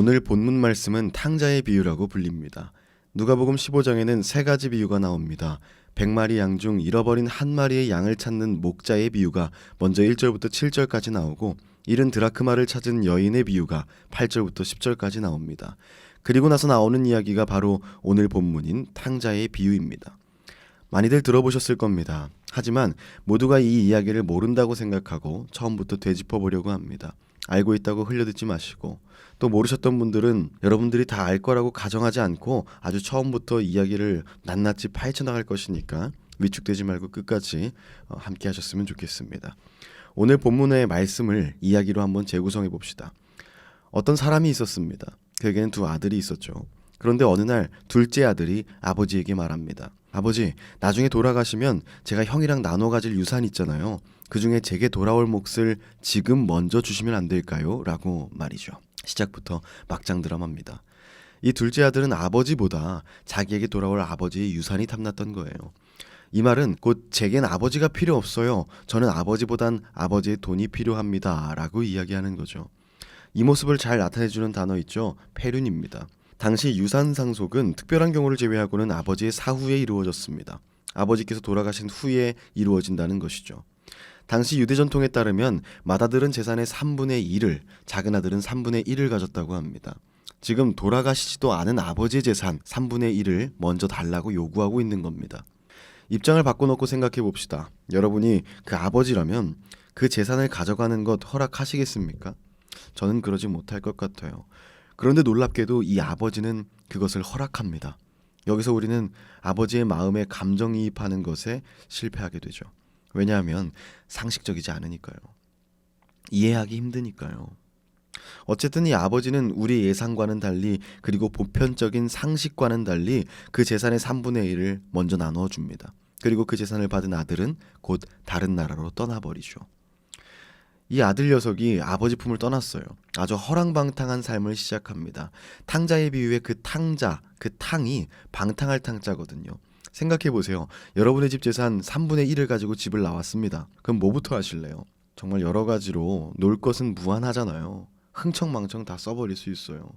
오늘 본문 말씀은 탕자의 비유라고 불립니다. 누가복음 15장에는 세 가지 비유가 나옵니다. 100마리 양 중 잃어버린 한 마리의 양을 찾는 목자의 비유가 먼저 1절부터 7절까지 나오고 잃은 드라크마를 찾은 여인의 비유가 8절부터 10절까지 나옵니다. 그리고 나서 나오는 이야기가 바로 오늘 본문인 탕자의 비유입니다. 많이들 들어보셨을 겁니다. 하지만 모두가 이 이야기를 모른다고 생각하고 처음부터 되짚어보려고 합니다. 알고 있다고 흘려듣지 마시고, 또 모르셨던 분들은 여러분들이 다 알 거라고 가정하지 않고 아주 처음부터 이야기를 낱낱이 파헤쳐 나갈 것이니까 위축되지 말고 끝까지 함께 하셨으면 좋겠습니다. 오늘 본문의 말씀을 이야기로 한번 재구성해 봅시다. 어떤 사람이 있었습니다. 그에게는 두 아들이 있었죠. 그런데 어느 날 둘째 아들이 아버지에게 말합니다. 아버지, 나중에 돌아가시면 제가 형이랑 나눠 가질 유산 있잖아요. 그 중에 제게 돌아올 몫을 지금 먼저 주시면 안 될까요? 라고 말이죠. 시작부터 막장 드라마입니다. 이 둘째 아들은 아버지보다 자기에게 돌아올 아버지의 유산이 탐났던 거예요. 이 말은 곧 제겐 아버지가 필요 없어요. 저는 아버지보단 아버지의 돈이 필요합니다. 라고 이야기하는 거죠. 이 모습을 잘 나타내주는 단어 있죠. 폐륜입니다. 당시 유산 상속은 특별한 경우를 제외하고는 아버지의 사후에 이루어졌습니다. 아버지께서 돌아가신 후에 이루어진다는 것이죠. 당시 유대 전통에 따르면 맏아들은 재산의 3분의 1을, 작은 아들은 3분의 1을 가졌다고 합니다. 지금 돌아가시지도 않은 아버지의 재산 3분의 1을 먼저 달라고 요구하고 있는 겁니다. 입장을 바꿔놓고 생각해 봅시다. 여러분이 그 아버지라면 그 재산을 가져가는 것 허락하시겠습니까? 저는 그러지 못할 것 같아요. 그런데 놀랍게도 이 아버지는 그것을 허락합니다. 여기서 우리는 아버지의 마음에 감정이입하는 것에 실패하게 되죠. 왜냐하면 상식적이지 않으니까요. 이해하기 힘드니까요. 어쨌든 이 아버지는 우리 예상과는 달리, 그리고 보편적인 상식과는 달리 그 재산의 3분의 1을 먼저 나누어 줍니다. 그리고 그 재산을 받은 아들은 곧 다른 나라로 떠나버리죠. 이 아들 녀석이 아버지 품을 떠났어요. 아주 허랑방탕한 삶을 시작합니다. 탕자의 비유의 그 탕자, 그 탕이 방탕할 탕자거든요. 생각해보세요. 여러분의 집 재산 3분의 1을 가지고 집을 나왔습니다. 그럼 뭐부터 하실래요? 정말 여러 가지로 놀 것은 무한하잖아요. 흥청망청 다 써버릴 수 있어요.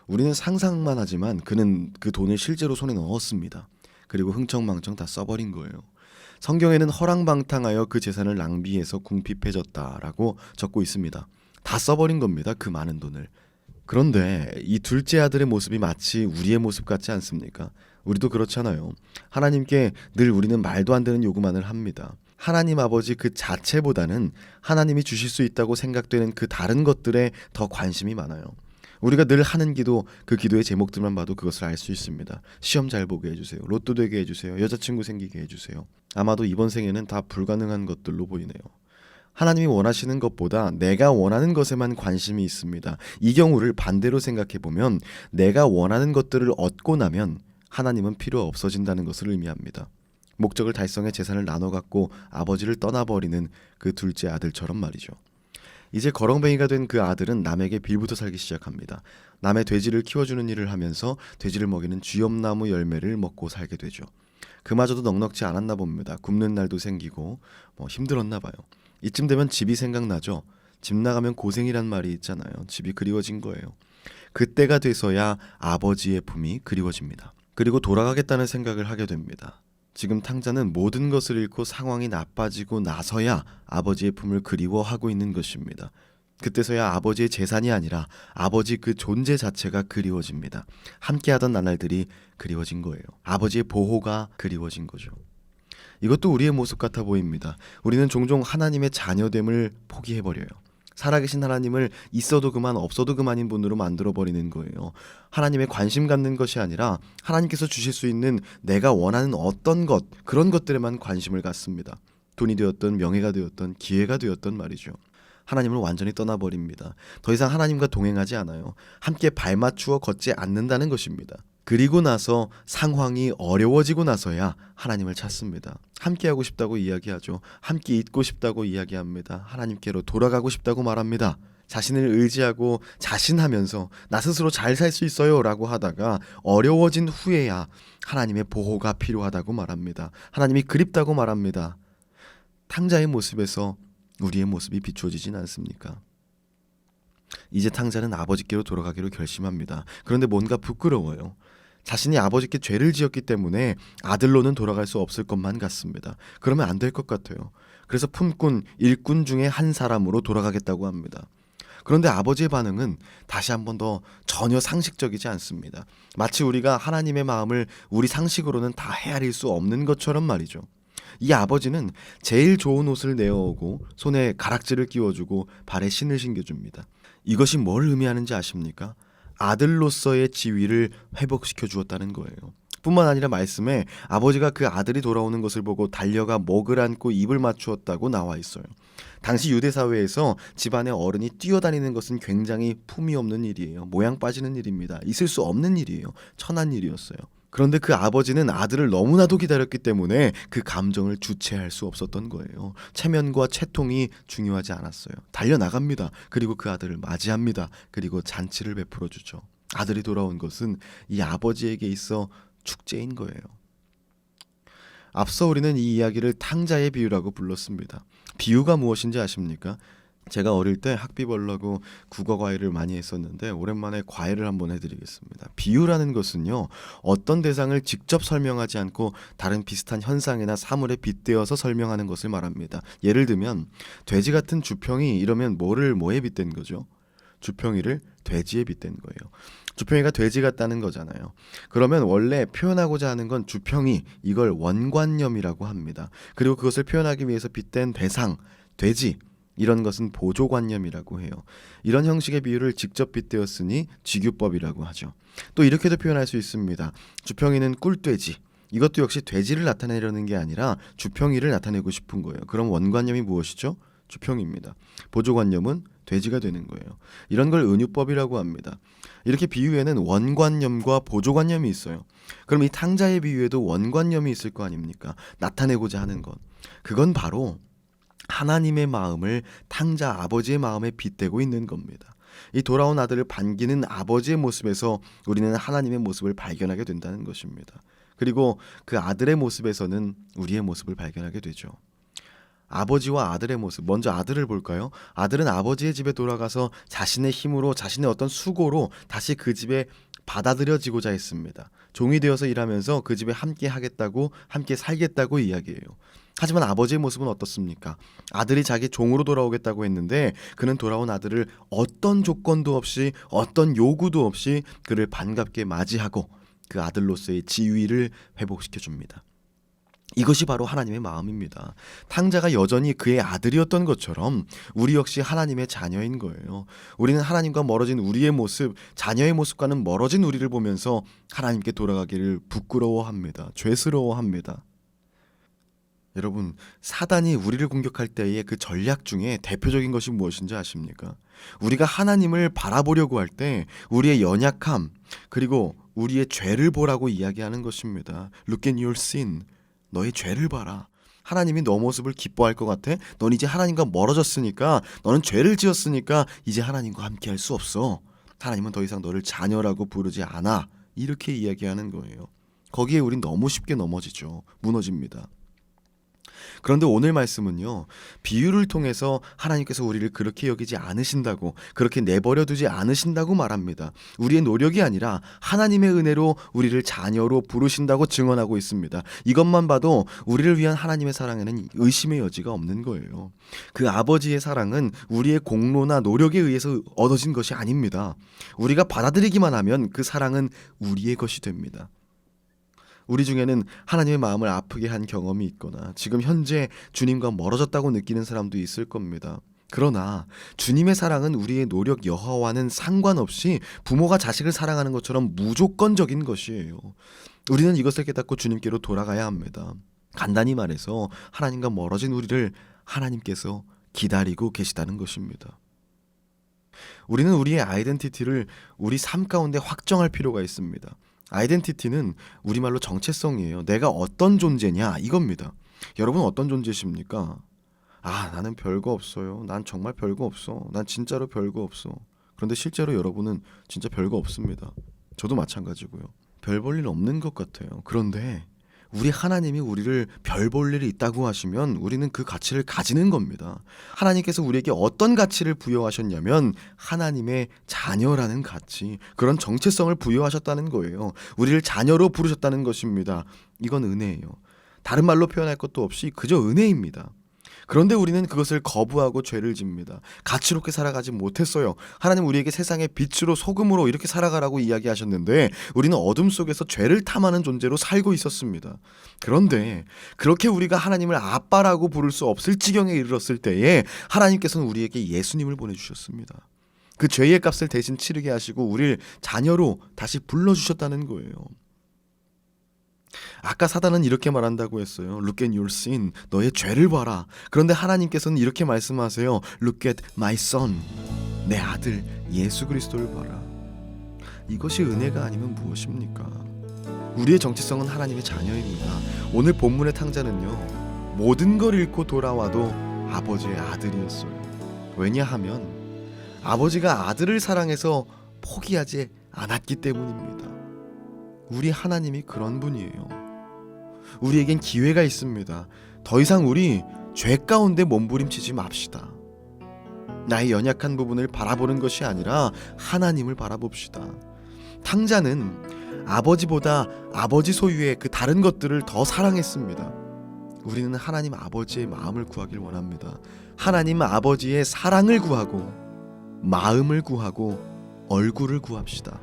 우리는 상상만 하지만 그는 그 돈을 실제로 손에 넣었습니다. 그리고 흥청망청 다 써버린 거예요. 성경에는 허랑방탕하여 그 재산을 낭비해서 궁핍해졌다라고 적고 있습니다. 다 써버린 겁니다. 그 많은 돈을. 그런데 이 둘째 아들의 모습이 마치 우리의 모습 같지 않습니까? 우리도 그렇잖아요. 하나님께 늘 우리는 말도 안 되는 요구만을 합니다. 하나님 아버지 그 자체보다는 하나님이 주실 수 있다고 생각되는 그 다른 것들에 더 관심이 많아요. 우리가 늘 하는 기도, 그 기도의 제목들만 봐도 그것을 알 수 있습니다. 시험 잘 보게 해주세요. 로또 되게 해주세요. 여자친구 생기게 해주세요. 아마도 이번 생에는 다 불가능한 것들로 보이네요. 하나님이 원하시는 것보다 내가 원하는 것에만 관심이 있습니다. 이 경우를 반대로 생각해보면 내가 원하는 것들을 얻고 나면 하나님은 필요 없어진다는 것을 의미합니다. 목적을 달성해 재산을 나눠 갖고 아버지를 떠나버리는 그 둘째 아들처럼 말이죠. 이제 거렁뱅이가 된 그 아들은 남에게 빌부터 살기 시작합니다. 남의 돼지를 키워주는 일을 하면서 돼지를 먹이는 쥐엄나무 열매를 먹고 살게 되죠. 그마저도 넉넉지 않았나 봅니다. 굶는 날도 생기고 힘들었나 봐요. 이쯤 되면 집이 생각나죠. 집 나가면 고생이란 말이 있잖아요. 집이 그리워진 거예요. 그때가 돼서야 아버지의 품이 그리워집니다. 그리고 돌아가겠다는 생각을 하게 됩니다. 지금 탕자는 모든 것을 잃고 상황이 나빠지고 나서야 아버지의 품을 그리워하고 있는 것입니다. 그때서야 아버지의 재산이 아니라 아버지 그 존재 자체가 그리워집니다. 함께하던 나날들이 그리워진 거예요. 아버지의 보호가 그리워진 거죠. 이것도 우리의 모습 같아 보입니다. 우리는 종종 하나님의 자녀됨을 포기해버려요. 살아계신 하나님을 있어도 그만 없어도 그만인 분으로 만들어버리는 거예요. 하나님의 관심 갖는 것이 아니라 하나님께서 주실 수 있는 내가 원하는 어떤 것, 그런 것들에만 관심을 갖습니다. 돈이 되었던 명예가 되었던 기회가 되었던 말이죠. 하나님을 완전히 떠나버립니다. 더 이상 하나님과 동행하지 않아요. 함께 발맞추어 걷지 않는다는 것입니다. 그리고 나서 상황이 어려워지고 나서야 하나님을 찾습니다. 함께하고 싶다고 이야기하죠. 함께 있고 싶다고 이야기합니다. 하나님께로 돌아가고 싶다고 말합니다. 자신을 의지하고 자신하면서 나 스스로 잘 살 수 있어요 라고 하다가 어려워진 후에야 하나님의 보호가 필요하다고 말합니다. 하나님이 그립다고 말합니다. 탕자의 모습에서 우리의 모습이 비추어지진 않습니까? 이제 탕자는 아버지께로 돌아가기로 결심합니다. 그런데 뭔가 부끄러워요. 자신이 아버지께 죄를 지었기 때문에 아들로는 돌아갈 수 없을 것만 같습니다. 그러면 안 될 것 같아요. 그래서 품꾼, 일꾼 중에 한 사람으로 돌아가겠다고 합니다. 그런데 아버지의 반응은 다시 한 번 더 전혀 상식적이지 않습니다. 마치 우리가 하나님의 마음을 우리 상식으로는 다 헤아릴 수 없는 것처럼 말이죠. 이 아버지는 제일 좋은 옷을 내어오고 손에 가락지를 끼워주고 발에 신을 신겨줍니다. 이것이 뭘 의미하는지 아십니까? 아들로서의 지위를 회복시켜 주었다는 거예요. 뿐만 아니라 말씀에 아버지가 그 아들이 돌아오는 것을 보고 달려가 목을 안고 입을 맞추었다고 나와 있어요. 당시 유대 사회에서 집안의 어른이 뛰어다니는 것은 굉장히 품위 없는 일이에요. 모양 빠지는 일입니다. 있을 수 없는 일이에요. 천한 일이었어요. 그런데 그 아버지는 아들을 너무나도 기다렸기 때문에 그 감정을 주체할 수 없었던 거예요. 체면과 채통이 중요하지 않았어요. 달려나갑니다. 그리고 그 아들을 맞이합니다. 그리고 잔치를 베풀어 주죠. 아들이 돌아온 것은 이 아버지에게 있어 축제인 거예요. 앞서 우리는 이 이야기를 탕자의 비유라고 불렀습니다. 비유가 무엇인지 아십니까? 제가 어릴 때 학비 벌려고 국어 과외를 많이 했었는데 오랜만에 과외를 한번 해드리겠습니다. 비유라는 것은요, 어떤 대상을 직접 설명하지 않고 다른 비슷한 현상이나 사물에 빗대어서 설명하는 것을 말합니다. 예를 들면 돼지 같은 주평이 이러면 뭐에 빗댄 거죠? 주평이를 돼지에 빗댄 거예요. 주평이가 돼지 같다는 거잖아요. 그러면 원래 표현하고자 하는 건 주평이, 이걸 원관념이라고 합니다. 그리고 그것을 표현하기 위해서 빗댄 대상, 돼지, 이런 것은 보조관념이라고 해요. 이런 형식의 비유를 직접 빗대었으니 직유법이라고 하죠. 또 이렇게도 표현할 수 있습니다. 주평이는 꿀돼지. 이것도 역시 돼지를 나타내려는 게 아니라 주평이를 나타내고 싶은 거예요. 그럼 원관념이 무엇이죠? 주평입니다. 보조관념은 돼지가 되는 거예요. 이런 걸 은유법이라고 합니다. 이렇게 비유에는 원관념과 보조관념이 있어요. 그럼 이 탕자의 비유에도 원관념이 있을 거 아닙니까? 나타내고자 하는 것. 그건 바로 하나님의 마음을 탕자 아버지의 마음에 빗대고 있는 겁니다. 이 돌아온 아들을 반기는 아버지의 모습에서 우리는 하나님의 모습을 발견하게 된다는 것입니다. 그리고 그 아들의 모습에서는 우리의 모습을 발견하게 되죠. 아버지와 아들의 모습, 먼저 아들을 볼까요? 아들은 아버지의 집에 돌아가서 자신의 힘으로, 자신의 어떤 수고로 다시 그 집에 받아들여지고자 했습니다. 종이 되어서 일하면서 그 집에 함께 하겠다고, 함께 살겠다고 이야기해요. 하지만 아버지의 모습은 어떻습니까? 아들이 자기 종으로 돌아오겠다고 했는데 그는 돌아온 아들을 어떤 조건도 없이, 어떤 요구도 없이 그를 반갑게 맞이하고 그 아들로서의 지위를 회복시켜 줍니다. 이것이 바로 하나님의 마음입니다. 탕자가 여전히 그의 아들이었던 것처럼 우리 역시 하나님의 자녀인 거예요. 우리는 하나님과 멀어진 우리의 모습, 자녀의 모습과는 멀어진 우리를 보면서 하나님께 돌아가기를 부끄러워합니다. 죄스러워합니다. 여러분, 사단이 우리를 공격할 때의 그 전략 중에 대표적인 것이 무엇인지 아십니까? 우리가 하나님을 바라보려고 할 때 우리의 연약함, 그리고 우리의 죄를 보라고 이야기하는 것입니다. Look at your sin. 너의 죄를 봐라. 하나님이 너 모습을 기뻐할 것 같아? 넌 이제 하나님과 멀어졌으니까, 너는 죄를 지었으니까 이제 하나님과 함께 할 수 없어. 하나님은 더 이상 너를 자녀라고 부르지 않아. 이렇게 이야기하는 거예요. 거기에 우린 너무 쉽게 넘어지죠. 무너집니다. 그런데 오늘 말씀은요, 비유를 통해서 하나님께서 우리를 그렇게 여기지 않으신다고, 그렇게 내버려 두지 않으신다고 말합니다. 우리의 노력이 아니라 하나님의 은혜로 우리를 자녀로 부르신다고 증언하고 있습니다. 이것만 봐도 우리를 위한 하나님의 사랑에는 의심의 여지가 없는 거예요. 그 아버지의 사랑은 우리의 공로나 노력에 의해서 얻어진 것이 아닙니다. 우리가 받아들이기만 하면 그 사랑은 우리의 것이 됩니다. 우리 중에는 하나님의 마음을 아프게 한 경험이 있거나 지금 현재 주님과 멀어졌다고 느끼는 사람도 있을 겁니다. 그러나 주님의 사랑은 우리의 노력 여하와는 상관없이 부모가 자식을 사랑하는 것처럼 무조건적인 것이에요. 우리는 이것을 깨닫고 주님께로 돌아가야 합니다. 간단히 말해서 하나님과 멀어진 우리를 하나님께서 기다리고 계시다는 것입니다. 우리는 우리의 아이덴티티를 우리 삶 가운데 확정할 필요가 있습니다. 아이덴티티는 우리말로 정체성이에요. 내가 어떤 존재냐 이겁니다. 여러분 어떤 존재십니까? 나는 별거 없어요. 난 정말 별거 없어. 난 진짜로 별거 없어. 그런데 실제로 여러분은 진짜 별거 없습니다. 저도 마찬가지고요. 별 볼 일 없는 것 같아요. 그런데 우리 하나님이 우리를 별 볼 일이 있다고 하시면 우리는 그 가치를 가지는 겁니다. 하나님께서 우리에게 어떤 가치를 부여하셨냐면 하나님의 자녀라는 가치, 그런 정체성을 부여하셨다는 거예요. 우리를 자녀로 부르셨다는 것입니다. 이건 은혜예요. 다른 말로 표현할 것도 없이 그저 은혜입니다. 그런데 우리는 그것을 거부하고 죄를 집니다. 가치롭게 살아가지 못했어요. 하나님 우리에게 세상의 빛으로 소금으로 이렇게 살아가라고 이야기하셨는데 우리는 어둠 속에서 죄를 탐하는 존재로 살고 있었습니다. 그런데 그렇게 우리가 하나님을 아빠라고 부를 수 없을 지경에 이르렀을 때에 하나님께서는 우리에게 예수님을 보내주셨습니다. 그 죄의 값을 대신 치르게 하시고 우리를 자녀로 다시 불러주셨다는 거예요. 아까 사단은 이렇게 말한다고 했어요. Look at your sin. 너의 죄를 봐라. 그런데 하나님께서는 이렇게 말씀하세요. Look at my son. 내 아들 예수 그리스도를 봐라. 이것이 은혜가 아니면 무엇입니까? 우리의 정체성은 하나님의 자녀입니다. 오늘 본문의 탕자는요, 모든 걸 잃고 돌아와도 아버지의 아들이었어요. 왜냐하면 아버지가 아들을 사랑해서 포기하지 않았기 때문입니다. 우리 하나님이 그런 분이에요. 우리에겐 기회가 있습니다. 더 이상 우리 죄 가운데 몸부림치지 맙시다. 나의 연약한 부분을 바라보는 것이 아니라 하나님을 바라봅시다. 탕자는 아버지보다 아버지 소유의 그 다른 것들을 더 사랑했습니다. 우리는 하나님 아버지의 마음을 구하길 원합니다. 하나님 아버지의 사랑을 구하고 마음을 구하고 얼굴을 구합시다.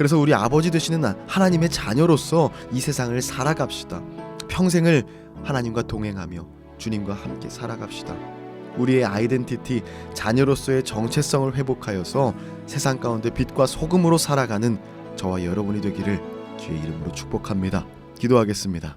그래서 우리 아버지 되시는 하나님의 자녀로서 이 세상을 살아갑시다. 평생을 하나님과 동행하며 주님과 함께 살아갑시다. 우리의 아이덴티티, 자녀로서의 정체성을 회복하여서 세상 가운데 빛과 소금으로 살아가는 저와 여러분이 되기를 주의 이름으로 축복합니다. 기도하겠습니다.